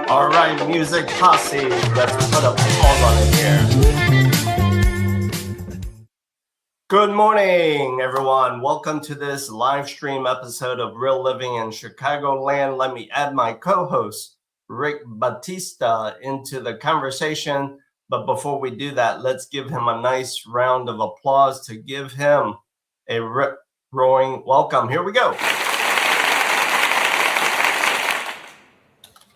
All right, music posse, let's put a pause on it here. Good morning, everyone. Welcome to this live stream episode of Real Living in Chicagoland. Let me add my co-host, Rick Batista, into the conversation. But before we do that, let's give him a nice round of applause to give him a rip-roaring welcome. Here we go.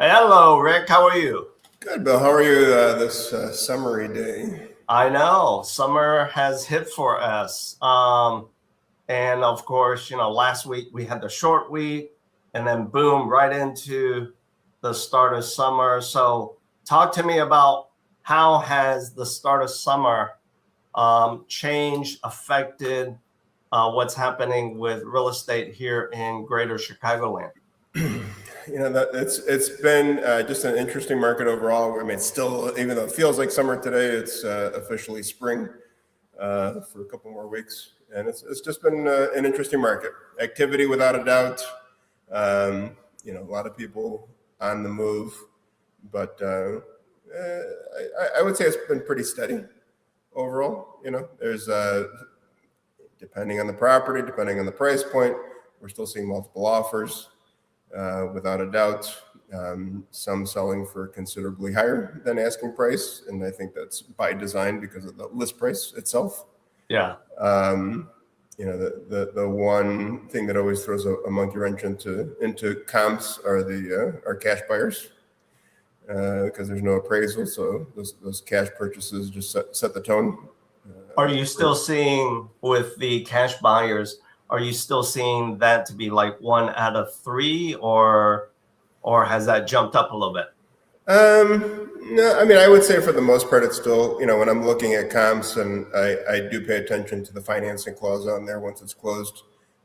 Hello, Rick. How are you? Good, Bill. How are you this summery day? I know. Summer has hit for us. And of course, last week we had the short week and then boom, right into the start of summer. So talk to me about how has the start of summer changed, affected what's happening with real estate here in Greater Chicagoland? It's been just an interesting market overall. I mean, it's still, even though it feels like summer today, it's officially spring for a couple more weeks, and it's just been an interesting market. Activity, without a doubt. A lot of people on the move, but I would say it's been pretty steady overall. There's depending on the property, depending on the price point, we're still seeing multiple offers. Without a doubt, some selling for considerably higher than asking price, and I think that's by design because of the list price itself. Yeah. The one thing that always throws a monkey wrench into comps are cash buyers, because there's no appraisal, so those cash purchases just set the tone. Are you still seeing with the cash buyers? Are you still seeing that to be like 1 out of 3, or has that jumped up a little bit? No, I mean, I would say for the most part, it's still, when I'm looking at comps, and I do pay attention to the financing clause on there once it's closed.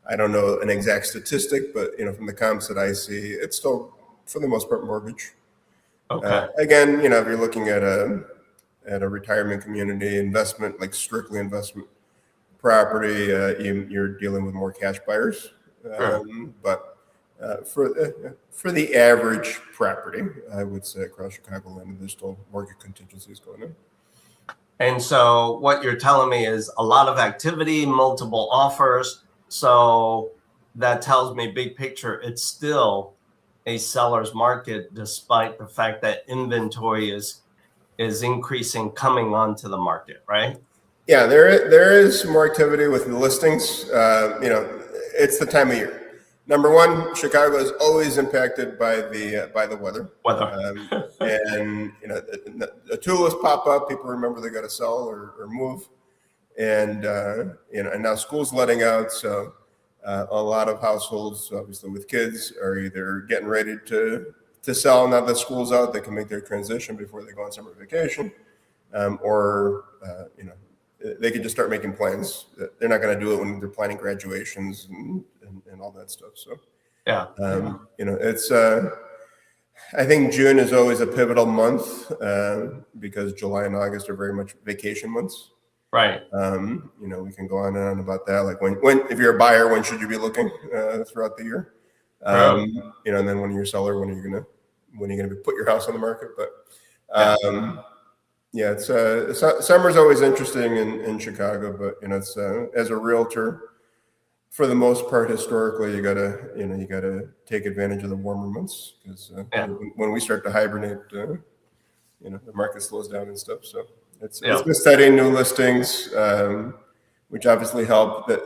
I don't know an exact statistic, but, from the comps that I see, it's still, for the most part, mortgage. Okay. Again, if you're looking at a retirement community investment, like strictly investment property, you're dealing with more cash buyers. Sure. But for the average property, I would say across Chicagoland, there's still mortgage contingencies going on. And so what you're telling me is a lot of activity, multiple offers. So that tells me big picture, it's still a seller's market, despite the fact that inventory is increasing coming onto the market, right? Yeah, there is more activity with the listings. It's the time of year. Number one, Chicago is always impacted by the weather. And the tulips pop up. People remember they got to sell or move, and and now school's letting out, so a lot of households, obviously with kids, are either getting ready to sell now that school's out. They can make their transition before they go on summer vacation, or they could just start making plans. They're not going to do it when they're planning graduations and all that stuff. So, yeah, it's, I think June is always a pivotal month because July and August are very much vacation months. Right. We can go on and on about that. Like when if you're a buyer, when should you be looking throughout the year? Right. And then when you're a seller, when are you gonna put your house on the market? But it's summer's always interesting in Chicago, but it's as a realtor, for the most part, historically, you gotta take advantage of the warmer months, because when we start to hibernate, the market slows down and stuff. So it's been steady, new listings. which obviously help. But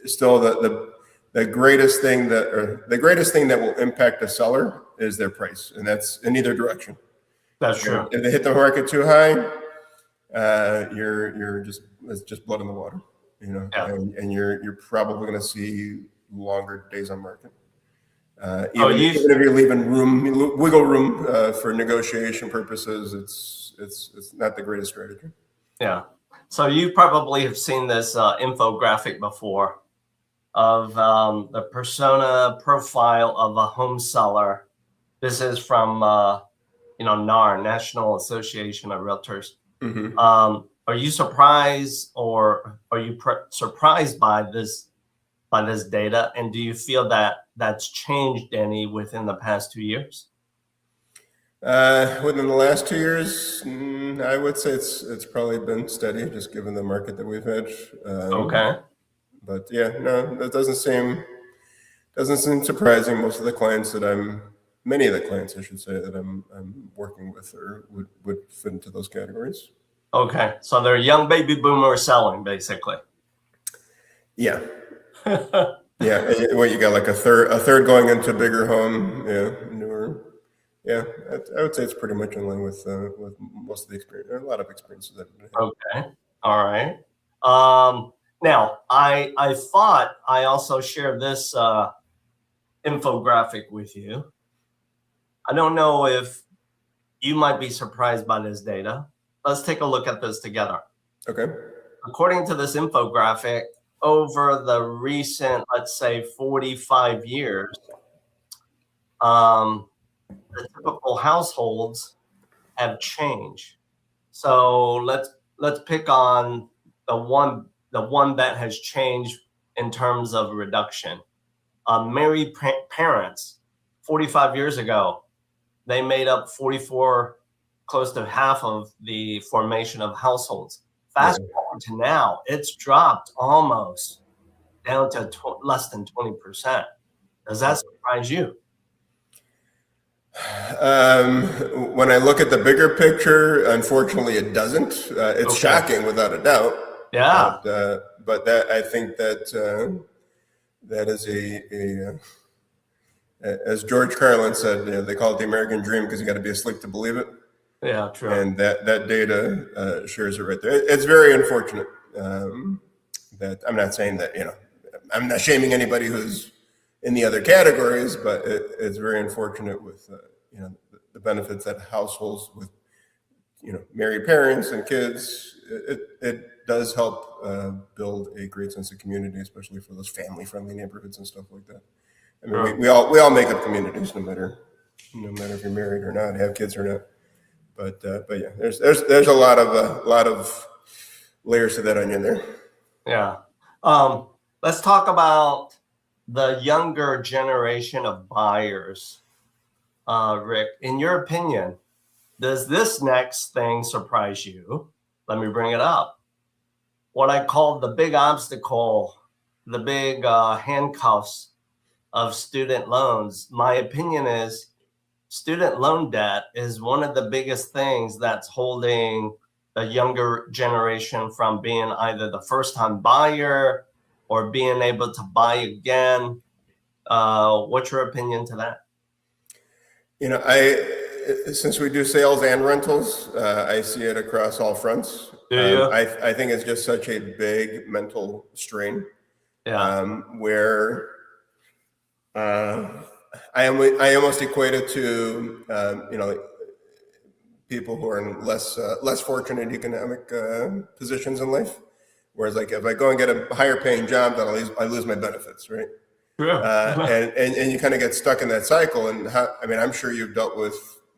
still, the greatest thing that will impact a seller is their price, and that's in either direction. That's true. If they hit the market too high, it's just blood in the water, Yeah. and you're probably going to see longer days on market. Oh, Even if you're leaving wiggle room for negotiation purposes, it's not the greatest strategy. Yeah. So you probably have seen this infographic before of the persona profile of a home seller. This is from NAR, National Association of Realtors. Mm-hmm. Are you surprised, or are you surprised by this data, and do you feel that that's changed any within the past 2 years? Within the last 2 years, I would say it's probably been steady, just given the market that we've had. Okay. But yeah, no, that doesn't seem surprising. Many of the clients, I should say, that I'm working with or would fit into those categories. Okay, so they're young baby boomers selling, basically. Yeah. Yeah. What, you got like a third going into a bigger home, newer. Yeah, I would say it's pretty much in line with most of the experience, a lot of experiences that I've had. Okay, all right. Now, I thought I also shared this infographic with you. I don't know if you might be surprised by this data. Let's take a look at this together. Okay. According to this infographic, over the recent, let's say, 45 years, the typical households have changed. So let's pick on the one that has changed in terms of reduction. Married parents, 45 years ago, they made up 44, close to half of the formation of households. Fast forward to now, it's dropped almost down to less than 20%. Does that surprise you? When I look at the bigger picture, unfortunately, it doesn't. It's shocking, without a doubt. Yeah. But that, I think that is as George Carlin said, they call it the American dream because you got to be asleep to believe it. Yeah, true. And that data shares it right there. It's very unfortunate that I'm not saying that, I'm not shaming anybody who's in the other categories, but it's very unfortunate with, the benefits that households with, married parents and kids, it does help build a great sense of community, especially for those family-friendly neighborhoods and stuff like that. I mean, we all make up communities, no matter if you're married or not, have kids or not. But yeah, there's a lot of layers to that onion there. Yeah. Let's talk about the younger generation of buyers. Rick, in your opinion, does this next thing surprise you? Let me bring it up. What I call the big obstacle, the big handcuffs of student loans. My opinion is student loan debt is one of the biggest things that's holding the younger generation from being either the first-time buyer or being able to buy again. What's your opinion to that? Since we do sales and rentals, I see it across all fronts. Do you? I think it's just such a big mental strain. Yeah. Where I almost equate it to people who are in less fortunate economic positions in life. Whereas, like, if I go and get a higher paying job, then I lose my benefits, right? Yeah. And you kind of get stuck in that cycle. And I'm sure you've dealt with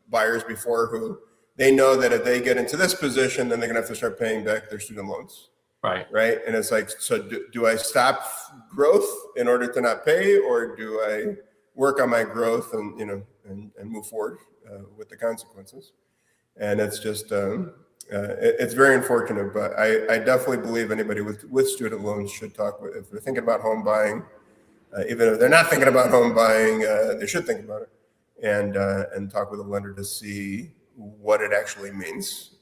buyers before who they know that if they get into this position, then they're going to have to start paying back their student loans. Right. And it's like, so do I stop growth in order to not pay, or do I work on my growth and move forward with the consequences? And it's just it's very unfortunate, but I definitely believe anybody with student loans should talk with, if they're thinking about home buying, even if they're not thinking about home buying, they should think about it and talk with a lender to see what it actually means.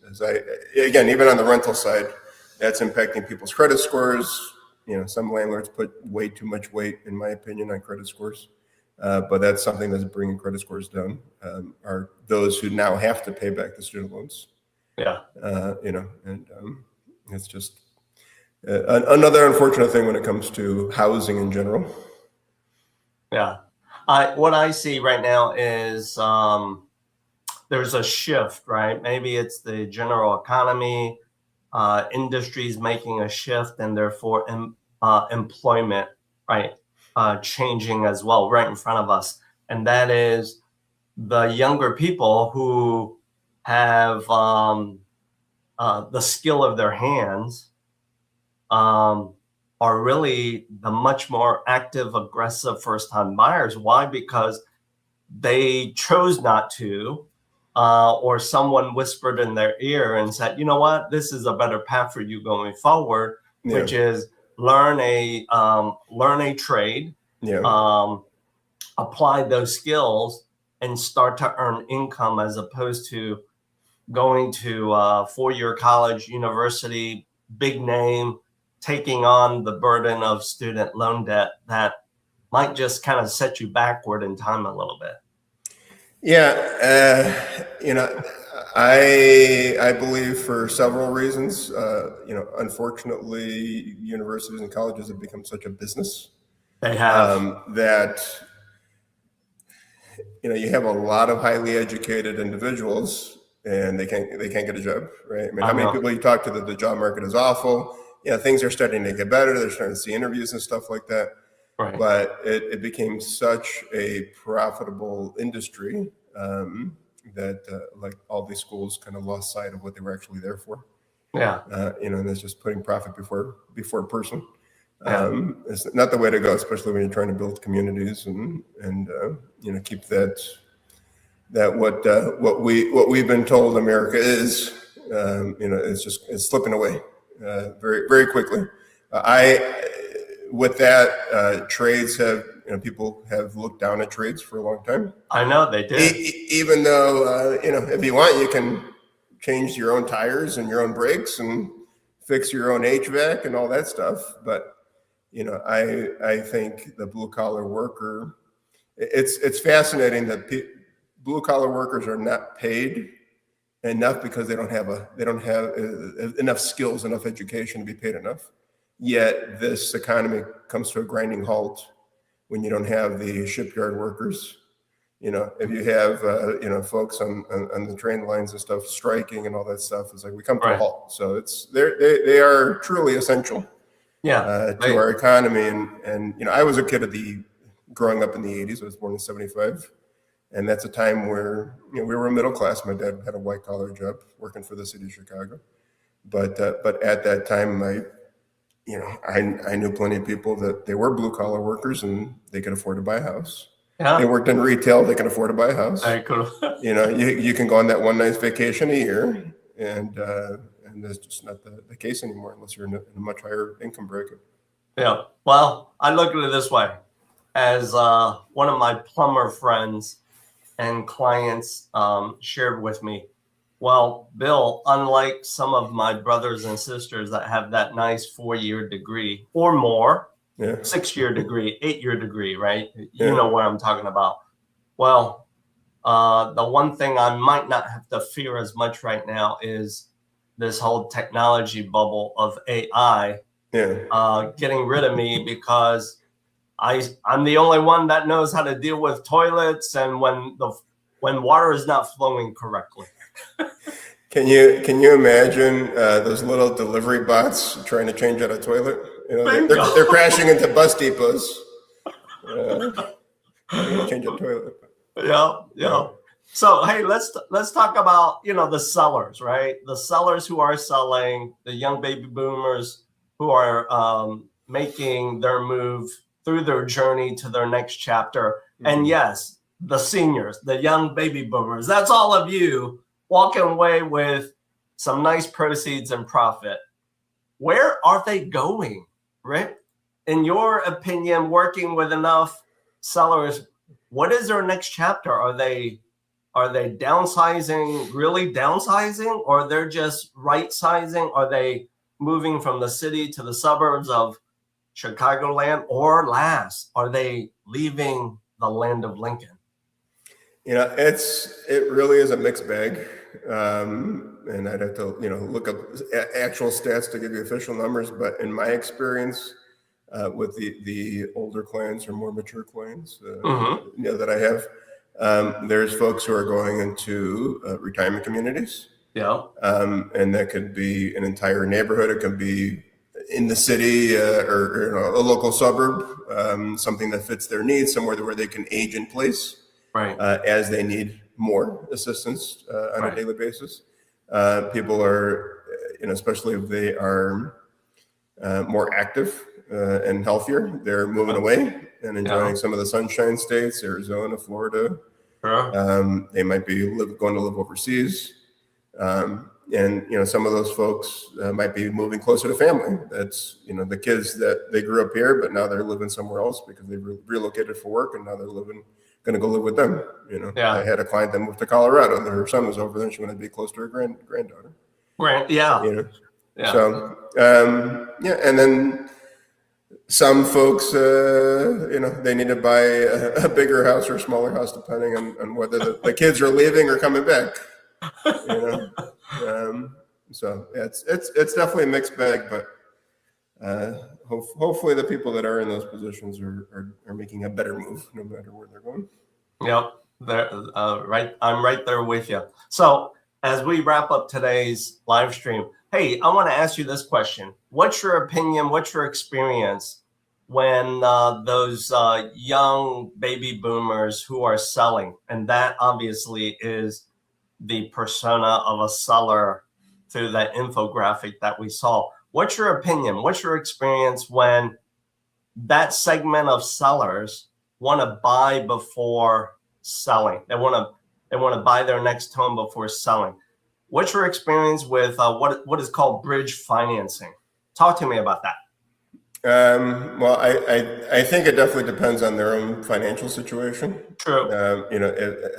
Again, even on the rental side, That's impacting people's credit scores. Some landlords put way too much weight, in my opinion, on credit scores. But that's something that's bringing credit scores down, are those who now have to pay back the student loans. Yeah. It's just another unfortunate thing when it comes to housing in general. Yeah. What I see right now is there's a shift, right? Maybe it's the general economy, industries making a shift, and therefore employment, right, changing as well right in front of us. And that is the younger people who have the skill of their hands are really the much more active, aggressive first-time buyers. Why? Because they chose not to, or someone whispered in their ear and said, you know what, this is a better path for you going forward, which is learn a trade, apply those skills, and start to earn income, as opposed to going to four-year college, university, big name, taking on the burden of student loan debt that might just kind of set you backward in time a little bit. Yeah, I believe for several reasons. Unfortunately, universities and colleges have become such a business. They have that you have a lot of highly educated individuals, and they can't get a job, right? I mean, how many people you talk to that the job market is awful? Things are starting to get better. They're starting to see interviews and stuff like that. Right. But it became such a profitable industry that like all these schools kind of lost sight of what they were actually there for. Yeah. And it's just putting profit before person. It's not the way to go, especially when you're trying to build communities and keep that what we've been told America is. It's slipping away very, very quickly. With that, trades have, people have looked down at trades for a long time. I know they did. Even though, if you want, you can change your own tires and your own brakes and fix your own HVAC and all that stuff. But, I think the blue collar worker, it's fascinating that blue collar workers are not paid enough because they don't have enough skills, enough education to be paid enough. Yet this economy comes to a grinding halt when you don't have the shipyard workers. If you have folks on the train lines and stuff striking and all that stuff, it's like we come to a halt. So they are truly essential to our economy. And I was a kid growing up in the 80s. I was born in 75. And that's a time where we were middle class. My dad had a white collar job working for the city of Chicago. But at that time, I knew plenty of people that they were blue collar workers and they could afford to buy a house. Yeah. They worked in retail, they can afford to buy a house. I could. You can go on that one nice vacation a year, and that's just not the case anymore unless you're in a much higher income bracket. Yeah. Well, I look at it this way. As one of my plumber friends and clients shared with me, well, Bill, unlike some of my brothers and sisters that have that nice 4-year degree or more, 6-year degree, 8-year degree, right? You know what I'm talking about. Well, the one thing I might not have to fear as much right now is this whole technology bubble of AI getting rid of me, because I'm the only one that knows how to deal with toilets and when water is not flowing correctly. Can you imagine those little delivery bots trying to change out a toilet? They're crashing into bus depots. Change a toilet. Yeah. So hey, let's talk about the sellers, right? The sellers who are selling, the young baby boomers who are making their move through their journey to their next chapter. Mm-hmm. And yes, the seniors, the young baby boomers, that's all of you walking away with some nice proceeds and profit. Where are they going, Rick? In your opinion, working with enough sellers, what is their next chapter? Are they downsizing, really downsizing, or they're just right sizing? Are they moving from the city to the suburbs of Chicagoland, or last, are they leaving the land of Lincoln? It really is a mixed bag. And I'd have to, look up actual stats to give you official numbers. But in my experience, with the older clients or more mature clients, that I have, there's folks who are going into retirement communities. Yeah. And that could be an entire neighborhood. It could be in the city or a local suburb, something that fits their needs, somewhere where they can age in place. Right. As they need more assistance on a daily basis. People are, especially if they are more active and healthier, they're moving away and enjoying some of the sunshine states, Arizona, Florida. They might be going to live overseas. And some of those folks might be moving closer to family. That's, the kids that they grew up here, but now they're living somewhere else because they relocated for work, and now they're going to go live with them. I had a client that moved to Colorado, and her son was over there, and she wanted to be close to her granddaughter. Right. Yeah. So, and then some folks, they need to buy a bigger house or a smaller house, depending on whether the kids are leaving or coming back. So it's definitely a mixed bag, but hopefully the people that are in those positions are making a better move, no matter where they're going. Yep, right. I'm right there with you. So as we wrap up today's live stream, hey, I want to ask you this question: what's your opinion? What's your experience when those young baby boomers who are selling, and that obviously is the persona of a seller through that infographic that we saw? What's your opinion? What's your experience when that segment of sellers want to buy before selling? They want to buy their next home before selling. What's your experience with what is called bridge financing? Talk to me about that. Well, I think it definitely depends on their own financial situation. True.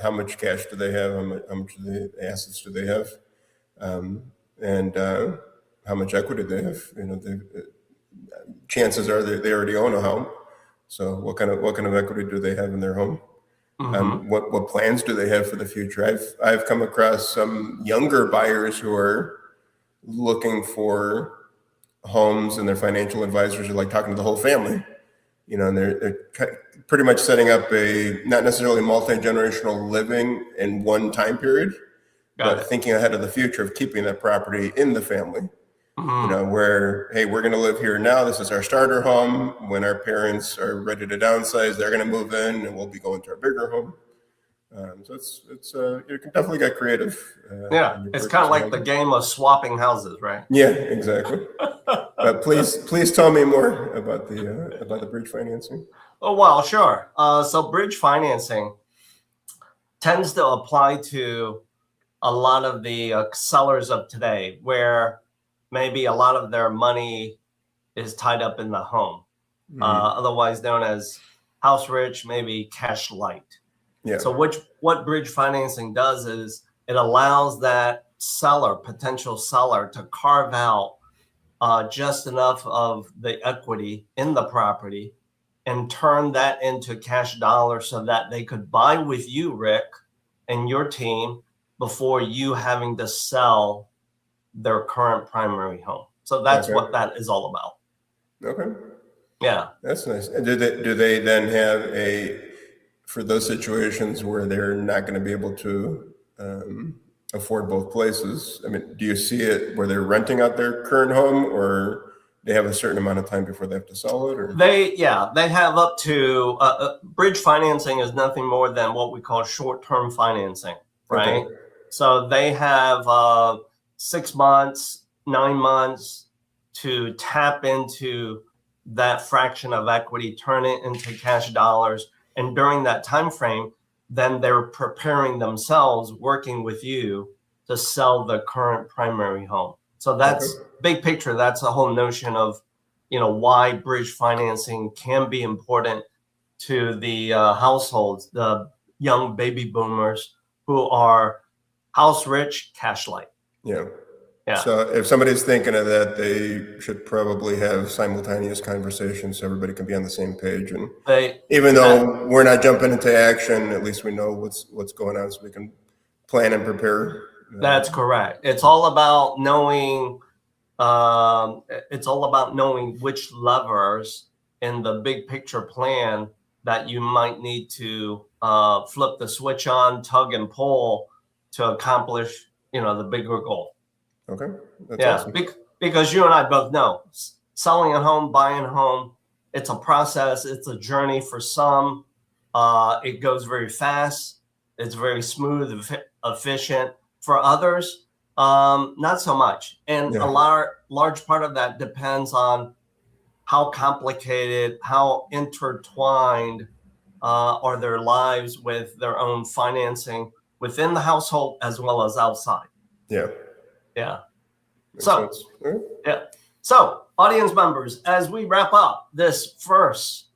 How much cash do they have? How much of the assets do they have? And how much equity they have? Chances are they already own a home. So what kind of equity do they have in their home? What plans do they have for the future? I've come across some younger buyers who are looking for homes, and their financial advisors are like talking to the whole family, and they're pretty much setting up a not necessarily multi-generational living in one time period, but thinking ahead of the future of keeping that property in the family. Where, hey, we're going to live here now. This is our starter home. When our parents are ready to downsize, they're going to move in, and we'll be going to our bigger home. So it's you can definitely get creative. It's kind of like the game of swapping houses, right? Yeah, exactly. But please tell me more about the bridge financing. Oh, well, sure. So bridge financing tends to apply to a lot of the sellers of today, where maybe a lot of their money is tied up in the home, otherwise known as house rich, maybe cash light. Yeah. So what bridge financing does is it allows that potential seller, to carve out just enough of the equity in the property and turn that into cash dollars so that they could buy with you, Rick, and your team before you having to sell their current primary home. So that's what that is all about. Okay. Yeah. That's nice. And do they then have for those situations where they're not going to be able to afford both places? I mean, do you see it where they're renting out their current home, or they have a certain amount of time before they have to sell it? Or they have up to bridge financing is nothing more than what we call short-term financing, right? Okay. So they have 6 months, 9 months to tap into that fraction of equity, turn it into cash dollars. And during that time frame, then they're preparing themselves, working with you to sell the current primary home. So that's big picture. That's a whole notion of, why bridge financing can be important to the households, the young baby boomers who are house rich, cash light. Yeah. Yeah. So if somebody's thinking of that, they should probably have simultaneous conversations so everybody can be on the same page. And even though we're not jumping into action, at least we know what's going on, so we can plan and prepare. That's correct. It's all about knowing. It's all about knowing which levers in the big picture plan that you might need to flip the switch on, tug and pull to accomplish, the bigger goal. Okay. That's awesome. Because you and I both know selling a home, buying a home, it's a process. It's a journey for some. It goes very fast. It's very smooth, efficient. For others, not so much. And a large part of that depends on how complicated, how intertwined are their lives with their own financing within the household as well as outside. Yeah. Makes sense. So audience members, as we wrap up this first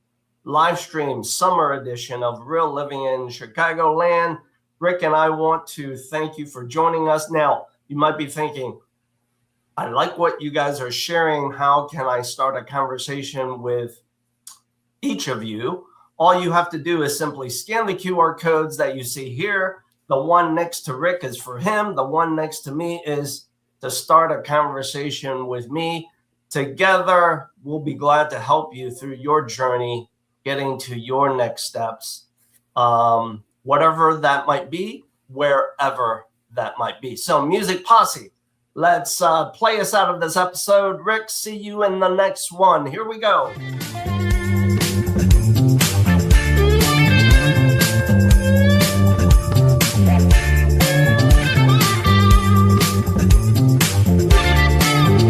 live stream summer edition of Real Living in Chicagoland, Rick and I want to thank you for joining us. Now, you might be thinking, I like what you guys are sharing. How can I start a conversation with each of you? All you have to do is simply scan the QR codes that you see here. The one next to Rick is for him. The one next to me is to start a conversation with me. Together, we'll be glad to help you through your journey, getting to your next steps. Whatever that might be, wherever that might be. So Music Posse, let's play us out of this episode. Rick, see you in the next one. Here we go.